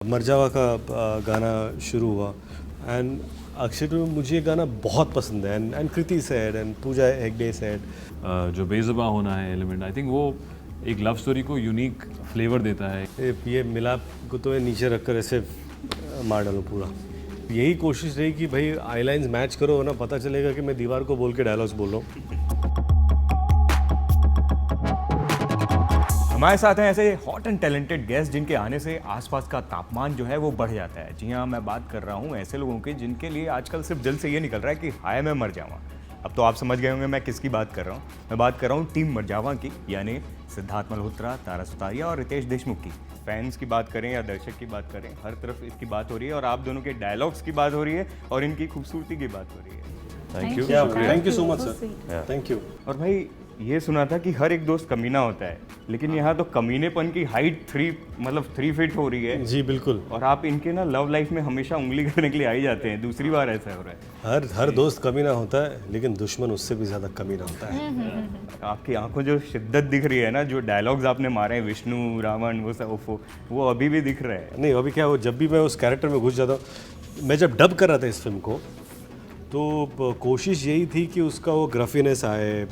मरजावा का गाना शुरू हुआ एंड एक्चुअली मुझे ये गाना बहुत पसंद है and Kriti said and Pooja Hegde said जो बेजुबा होना है एलिमेंट, आई थिंक वो एक लव स्टोरी को यूनिक फ्लेवर देता है। ये मिलाप को तो नीचे रखकर ऐसे मार डालो पूरा। यही कोशिश रही कि भाई आई लाइन्स मैच करो ना, पता चलेगा कि मैं दीवार को बोल के डायलॉग्स बोल रहा हूँ। हमारे साथ हैं ऐसे हॉट एंड टैलेंटेड गेस्ट जिनके आने से आसपास का तापमान जो है वो बढ़ जाता है। जी हाँ, मैं बात कर रहा हूँ ऐसे लोगों की जिनके लिए आजकल सिर्फ दिल से ये निकल रहा है कि हाय मैं मर जाऊँ। अब तो आप समझ गए होंगे मैं किसकी बात कर रहा हूँ। मैं बात कर रहा हूँ टीम मरजावा की, यानी सिद्धार्थ मल्होत्रा, तारा सुतारिया और रितेश देशमुख की। फैंस की बात करें या दर्शक की बात करें, हर तरफ इसकी बात हो रही है और आप दोनों के डायलॉग्स की बात हो रही है और इनकी खूबसूरती की बात हो रही है। Thank you so much sir, thank you. और भाई ये सुना था कि हर एक दोस्त कमीना होता है, लेकिन यहाँ तो कमीनेपन की हाइट 3 फीट हो रही है। जी बिल्कुल। और आप इनके ना लव लाइफ में हमेशा उंगली करने के लिए आ ही जाते हैं। दूसरी बार ऐसा हो रहा है। हर दोस्त कमीना होता है, लेकिन दुश्मन उससे भी ज़्यादा कमीना होता है। आपकी आंखों जो शिद्दत दिख रही है ना, जो डायलॉग्स आपने मारे हैं विष्णु रावण वो सब, वो अभी भी दिख रहा है। नहीं अभी क्या वो, जब भी मैं उस कैरेक्टर में घुस जाता हूँ, मैं जब डब कर रहा था इस फिल्म को तो कोशिश यही थी कि उसका वो ग्रफीनेस आए,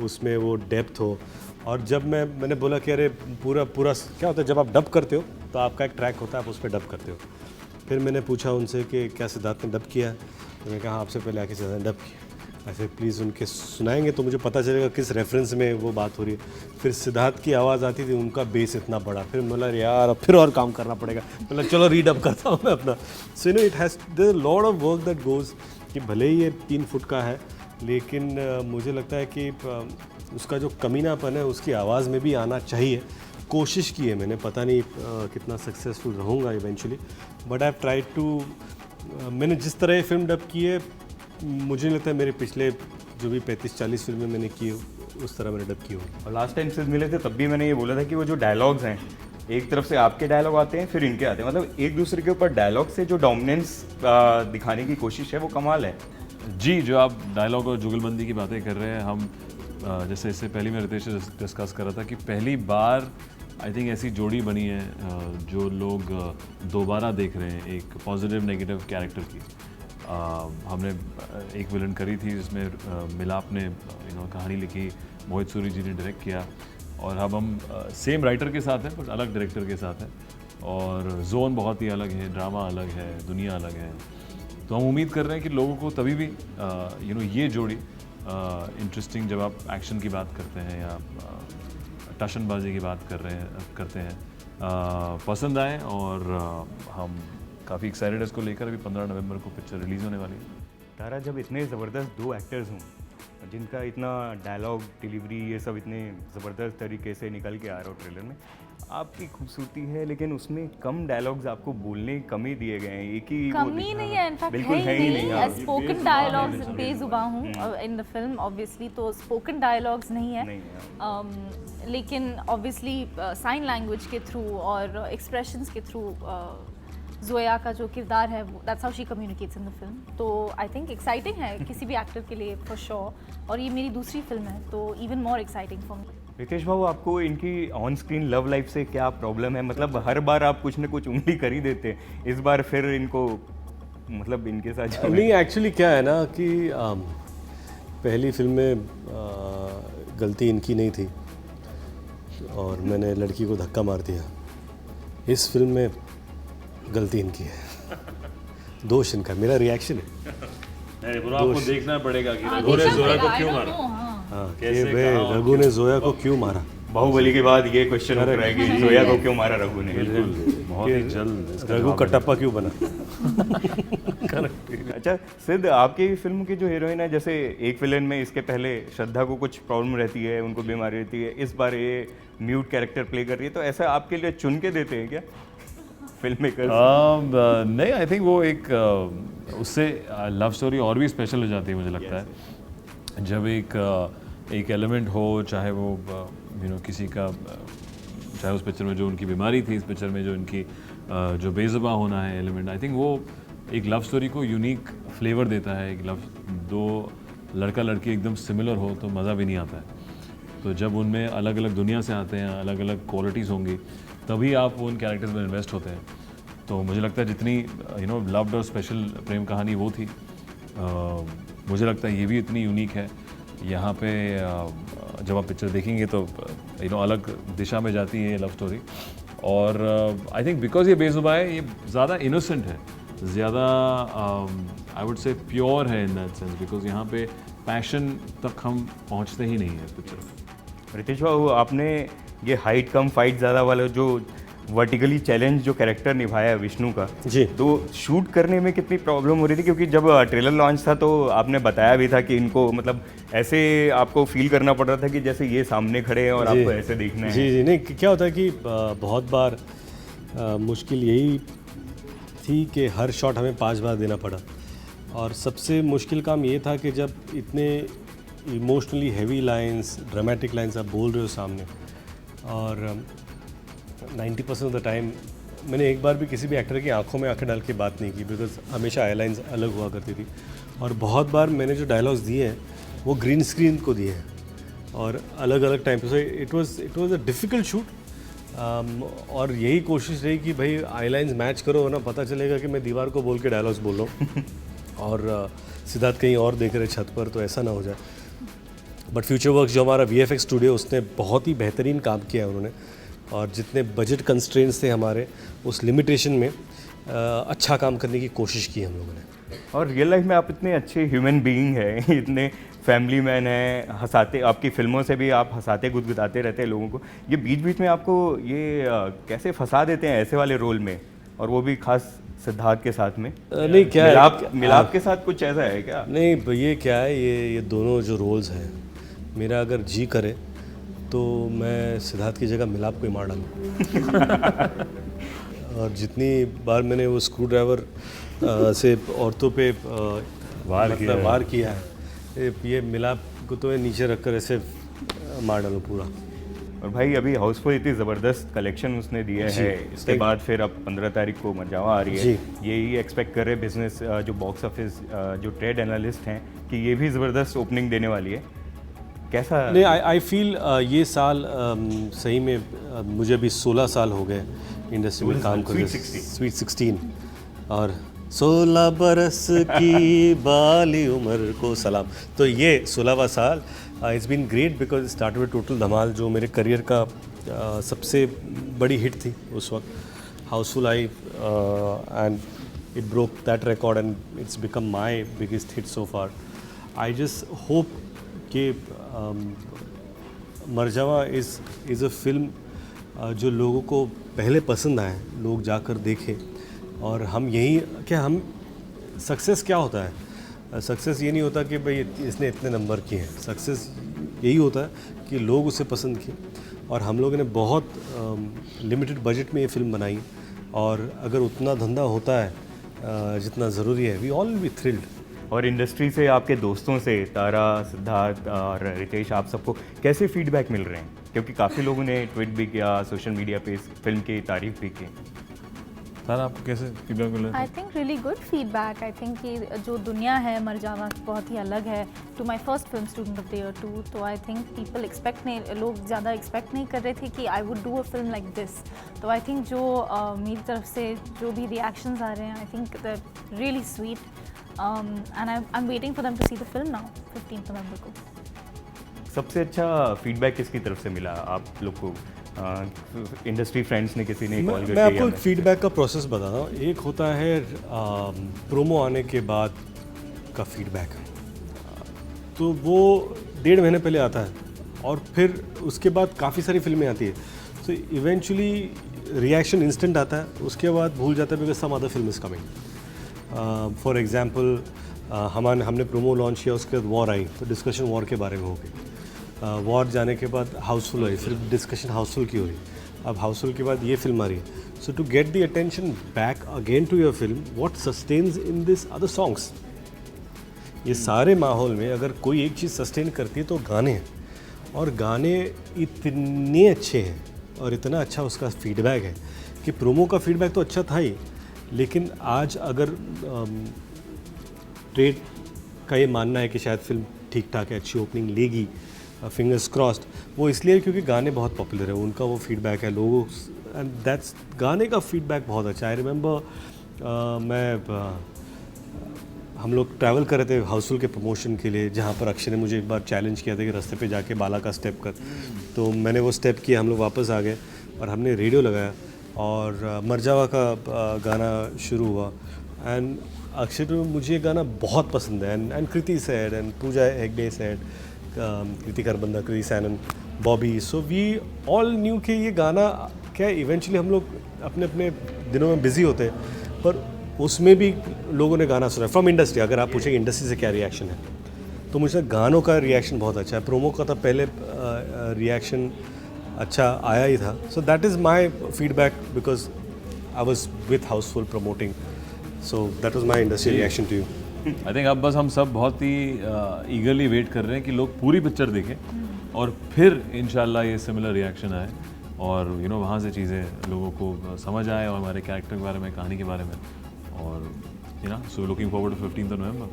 उसमें वो डेप्थ हो। और जब मैंने बोला कि अरे पूरा क्या होता है जब आप डब करते हो तो आपका एक ट्रैक होता है, आप उस पर डब करते हो। फिर मैंने पूछा उनसे कि क्या सिद्धार्थ ने डब किया, तो मैंने कहा आपसे पहले आके सिद्धार्थ ने डब किया। ऐसे प्लीज़ उनके सुनाएंगे तो मुझे पता चलेगा किस रेफरेंस में वो बात हो रही है। फिर सिद्धार्थ की आवाज़ आती थी, उनका बेस इतना बड़ा, फिर बोला यार अब फिर और काम करना पड़ेगा, मतलब चलो रीडअप करता हूँ मैं अपना। So it has their lot of work that goes कि भले ही ये 3 फुट का है, लेकिन मुझे लगता है कि उसका जो कमीनापन है उसकी आवाज़ में भी आना चाहिए। कोशिश की है मैंने, पता नहीं कितना सक्सेसफुल रहूँगा eventually, but I have tried to. मैंने जिस तरह ये फिल्म डब की है, मुझे नहीं लगता है मेरे पिछले जो भी 35-40 फिल्में मैंने की हो उस तरह मैंने डब की हो। और लास्ट टाइम से मिले थे तब भी मैंने ये बोला था कि वो जो डायलॉग्स हैं, एक तरफ से आपके डायलॉग आते हैं फिर इनके आते हैं, मतलब एक दूसरे के ऊपर डायलॉग से जो डोमिनेंस दिखाने की कोशिश है वो कमाल है। जी, जो आप डायलॉग और जुगलबंदी की बातें कर रहे हैं, हम जैसे इससे पहले मैं रितेश से डिस्कस कर रहा था कि पहली बार आई थिंक ऐसी जोड़ी बनी है जो लोग दोबारा देख रहे हैं एक पॉजिटिव नेगेटिव कैरेक्टर की। हमने एक विलन करी थी जिसमें मिलाप ने कहानी लिखी, मोहित सूरी जी ने डायरेक्ट किया, और अब हम सेम राइटर के साथ हैं पर अलग डायरेक्टर के साथ हैं, और जोन बहुत ही अलग है, ड्रामा अलग है, दुनिया अलग है। तो हम उम्मीद कर रहे हैं कि लोगों को तभी भी ये जोड़ी इंटरेस्टिंग, जब आप एक्शन की बात करते हैं या टशनबाजी की बात करते हैं पसंद आए। और हम काफ़ी एक्साइटेड है इसको लेकर। अभी 15 नवंबर को पिक्चर रिलीज़ होने वाली है। तारा, जब इतने ज़बरदस्त 2 एक्टर्स हों जिनका इतना डायलॉग डिलीवरी ये सब इतने ज़बरदस्त तरीके से निकल के आ रहा हो ट्रेलर में, आपकी खूबसूरती है लेकिन उसमें कम डायलॉग्स आपको बोलने कम ही दिए गए हैं। एक ही कमी नहीं है, इनफैक्ट बिल्कुल है ही नहीं। हाँ। स्पोकन डायलॉग्स बेजुबां हूँ इन द फिल्म, ऑब्वियसली तो स्पोकन डायलॉग्स नहीं है, लेकिन ऑब्वियसली साइन लैंग्वेज के थ्रू और एक्सप्रेशंस के थ्रू जोया का जो किरदार है that's how she communicates in the film. तो आई थिंक एक्साइटिंग है किसी भी एक्टर के लिए फॉर श्योर, और ये मेरी दूसरी फिल्म है तो even more exciting for me. Ritesh बाबू, आपको इनकी ऑन स्क्रीन लव लाइफ से क्या प्रॉब्लम है? मतलब हर बार आप कुछ न कुछ उंगली कर ही देते हैं, इस बार फिर इनको मतलब इनके साथ नहीं, एक्चुअली क्या है ना कि पहली फिल्म में गलती इनकी नहीं थी और मैंने लड़की को धक्का मार दिया। इस फिल्म में गलती इनकी है, दोष इनका, मेरा रिएक्शन है। नहीं, आपको देखना पड़ेगा कि रघु ने जोया को क्यों मारा। हाँ, रघु ने जोया को क्यों मारा। बाहुबली के बाद ये क्वेश्चन उठ रहा है कि जोया को क्यों मारा रघु ने। बहुत ही जल्द रघु कटप्पा क्यों बना। अच्छा सिद्ध, आपकी फिल्म की जो हीरोइन है, जैसे एक विलेन में इसके पहले श्रद्धा को कुछ प्रॉब्लम रहती है, उनको बीमारी रहती है, इस बार ये म्यूट कैरेक्टर प्ले कर रही है, तो ऐसा आपके लिए चुन के देते हैं क्या फिल्म मेकर? नहीं, आई थिंक वो एक उससे लव स्टोरी और भी स्पेशल हो जाती है मुझे लगता है। जब एक एलिमेंट हो, चाहे वो किसी का, चाहे उस पिक्चर में जो उनकी बीमारी थी, इस पिक्चर में जो इनकी जो बेजुबा होना है एलिमेंट, आई थिंक वो एक लव स्टोरी को यूनिक फ्लेवर देता है। एक दो लड़का लड़की एकदम सिमिलर हो तो मज़ा भी नहीं आता है। तो जब उनमें अलग अलग दुनिया से आते हैं, अलग अलग क्वालिटीज़ होंगी, तभी आप उन कैरेक्टर्स में इन्वेस्ट होते हैं। तो मुझे लगता है जितनी लव्ड और स्पेशल प्रेम कहानी वो थी, मुझे लगता है ये भी इतनी यूनिक है। यहाँ पे जब आप पिक्चर देखेंगे तो अलग दिशा में जाती है ये लव स्टोरी। और आई थिंक बिकॉज ये बेजुबान है, ये ज़्यादा इनोसेंट है, ज़्यादा आई वुड से प्योर है इन दैट सेंस, बिकॉज यहाँ पे पैशन तक हम पहुँचते ही नहीं है पिक्चर। रितेश बाबू, आपने ये हाइट कम फाइट ज़्यादा वाला जो वर्टिकली चैलेंज जो कैरेक्टर निभाया है विष्णु का जी, तो शूट करने में कितनी प्रॉब्लम हो रही थी? क्योंकि जब ट्रेलर लॉन्च था तो आपने बताया भी था कि इनको मतलब ऐसे आपको फील करना पड़ रहा था कि जैसे ये सामने खड़े हैं और जी, आपको ऐसे देखना है। जी जी, नहीं क्या होता है कि बहुत बार मुश्किल यही थी कि हर शॉट हमें 5 बार देना पड़ा। और सबसे मुश्किल काम ये था कि जब इतने emotionally heavy lines, dramatic lines आप बोल रहे हो सामने, और 90% ऑफ द टाइम मैंने एक बार भी किसी भी एक्टर की आंखों में आंखें डाल के बात नहीं की, बिकॉज हमेशा आई लाइन्स अलग हुआ करती थी। और बहुत बार मैंने जो डायलॉग्स दिए हैं वो ग्रीन स्क्रीन को दिए हैं और अलग अलग टाइम पे। So it was a difficult shoot. और यही कोशिश रही कि भाई आई लाइन्स मैच करो, वरना पता चलेगा कि मैं दीवार को बोल के डायलॉग्स बोल रहा हूँ और सिद्धार्थ कहीं और देख रहे छत पर, तो ऐसा ना हो जाए। बट फ्यूचर वर्क्स जो हमारा VFX स्टूडियो, उसने बहुत ही बेहतरीन काम किया है उन्होंने, और जितने बजट कंस्ट्रेंट्स थे हमारे उस लिमिटेशन में अच्छा काम करने की कोशिश की हम लोगों ने। और रियल लाइफ में आप इतने अच्छे ह्यूमन बीइंग हैं, इतने फैमिली मैन हैं, हंसाते, आपकी फिल्मों से भी आप हंसाते गुदगुदाते रहते हैं लोगों को। ये बीच बीच में आपको ये कैसे फंसा देते हैं ऐसे वाले रोल में, और वो भी खास सिद्धार्थ के साथ में? नहीं क्या है, मिलाप के साथ कुछ ऐसा है क्या? नहीं ये क्या है, ये दोनों जो रोल्स हैं, मेरा अगर जी करे तो मैं सिद्धार्थ की जगह मिलाप को ही मार डालूँ। और जितनी बार मैंने वो स्क्रू ड्राइवर से औरतों पे वार किया है, ये मिलाप को तो नीचे रखकर ऐसे मार डालूँ पूरा। और भाई अभी हाउसफुल इतनी ज़बरदस्त कलेक्शन उसने दिए है, इसके बाद फिर अब 15 तारीख को मरजावा आ रही है। यही एक्सपेक्ट कर रहे बिजनेस जो बॉक्स ऑफिस जो ट्रेड एनालिस्ट हैं कि ये भी ज़बरदस्त ओपनिंग देने वाली है। कैसा? नहीं, आई फील ये साल सही में मुझे अभी 16 साल हो गए इंडस्ट्री में काम करते, स्वीट 16, और 16 बरस की बाली उम्र को सलाम। तो ये 16वां साल it's been great because start with total Dhamaal, जो मेरे करियर का सबसे बड़ी हिट थी उस वक्त। हाउसफुल आई and it broke that record and it's become my biggest hit so far. I just hope कि मरजावा इज़ अ फिल्म जो लोगों को पहले पसंद आए, लोग जाकर देखें। और हम यही क्या, हम सक्सेस क्या होता है, सक्सेस ये नहीं होता कि भाई इसने इतने नंबर किए हैं। सक्सेस यही होता है कि लोग उसे पसंद किए। और हम लोगों ने बहुत लिमिटेड बजट में ये फिल्म बनाई, और अगर उतना धंधा होता है जितना ज़रूरी है, वी ऑल बी थ्रिल्ड। और इंडस्ट्री से, आपके दोस्तों से, तारा, सिद्धार्थ और रितेश, आप सबको कैसे फीडबैक मिल रहे हैं? क्योंकि काफ़ी लोगों ने ट्वीट भी किया, सोशल मीडिया पे फिल्म की तारीफ भी की। सर आपको कैसे फीडबैक मिल रहा है? I think really good feedback. I think कि जो दुनिया है मरजावा बहुत ही अलग है to my first film student of the year 2। तो आई थिंक पीपल एक्सपेक्ट नहीं, लोग ज़्यादा एक्सपेक्ट नहीं कर रहे थे कि I would do a film like this. तो आई थिंक जो मेरी तरफ से जो भी रिएक्शंस आ रहे हैं, I think the really sweet, and I'm waiting for them to see the film now, 15th November को। सबसे अच्छा फीडबैक किसकी तरफ से मिला आप लोग को? इंडस्ट्री फ्रेंड्स ने, किसी ने कॉल करके? मैं आपको एक फीडबैक का प्रोसेस बताता हूँ। एक होता है प्रोमो आने के बाद का फीडबैक, तो वो 1.5 महीने पहले आता है, और फिर उसके बाद काफ़ी सारी फिल्में आती है, तो इवेंचुअली रिएक्शन इंस्टेंट आता है, उसके बाद भूल जाता है because some other film is coming. For example हमने प्रोमो लॉन्च किया, उसके बाद वॉर आई, तो डिस्कशन वॉर के बारे में हो गई। वॉर जाने के बाद हाउसफुल आई, फिर डिस्कशन हाउसफुल की हो रही, अब हाउसफुल के बाद ये फिल्म आ रही है। So to get the attention back again to your film, what sustains in this other songs. ये सारे माहौल में अगर कोई एक चीज़ सस्टेन करती है तो गाने हैं, और गाने इतने अच्छे हैं और इतना अच्छा उसका फीडबैक है कि प्रोमो का फीडबैक तो अच्छा था ही, लेकिन आज अगर ट्रेड का ये मानना है कि शायद फिल्म ठीक ठाक है, अच्छी ओपनिंग लेगी, फिंगर्स क्रॉस्ड, वो इसलिए क्योंकि गाने बहुत पॉपुलर है, उनका वो फीडबैक है, लोग एंड दैट्स गाने का फीडबैक बहुत अच्छा। आई रिमेंबर हम लोग ट्रैवल कर रहे थे हाउसफुल के प्रमोशन के लिए, जहाँ पर अक्षय ने मुझे एक बार चैलेंज किया था कि रास्ते पे जाके बाला का स्टेप कर, तो मैंने वो स्टेप किया, हम लोग वापस आ गए और हमने रेडियो लगाया और मरजावा का गाना शुरू हुआ। एंड अक्षय तो मुझे ये गाना बहुत पसंद है, and Kriti said and Pooja Hegde said, Kriti Kharbanda, Kriti Sanon, Bobby, so we all knew कि ये गाना क्या इवेंचुअली हम लोग अपने अपने दिनों में बिजी होते हैं, पर उसमें भी लोगों ने गाना सुना फ्रॉम इंडस्ट्री। अगर आप पूछेंगे इंडस्ट्री से क्या रिएक्शन है, तो मुझे गानों का रिएक्शन बहुत अच्छा है। प्रोमो का तो पहले रिएक्शन अच्छा आया ही था, so that is my feedback because I was with Housefull promoting, so that was my industry reaction to you. I think अब बस हम सब बहुत ही ईगरली वेट कर रहे हैं कि लोग पूरी पिक्चर देखें और फिर इंशाल्लाह ये सिमिलर रिएक्शन आए और वहाँ से चीज़ें लोगों को समझ आए और हमारे कैरेक्टर के बारे में, कहानी के बारे में, और so looking forward to 15th November.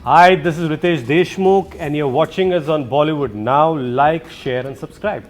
Hi, this is Ritesh Deshmukh and you're watching us on Bollywood Now. Like, share and subscribe.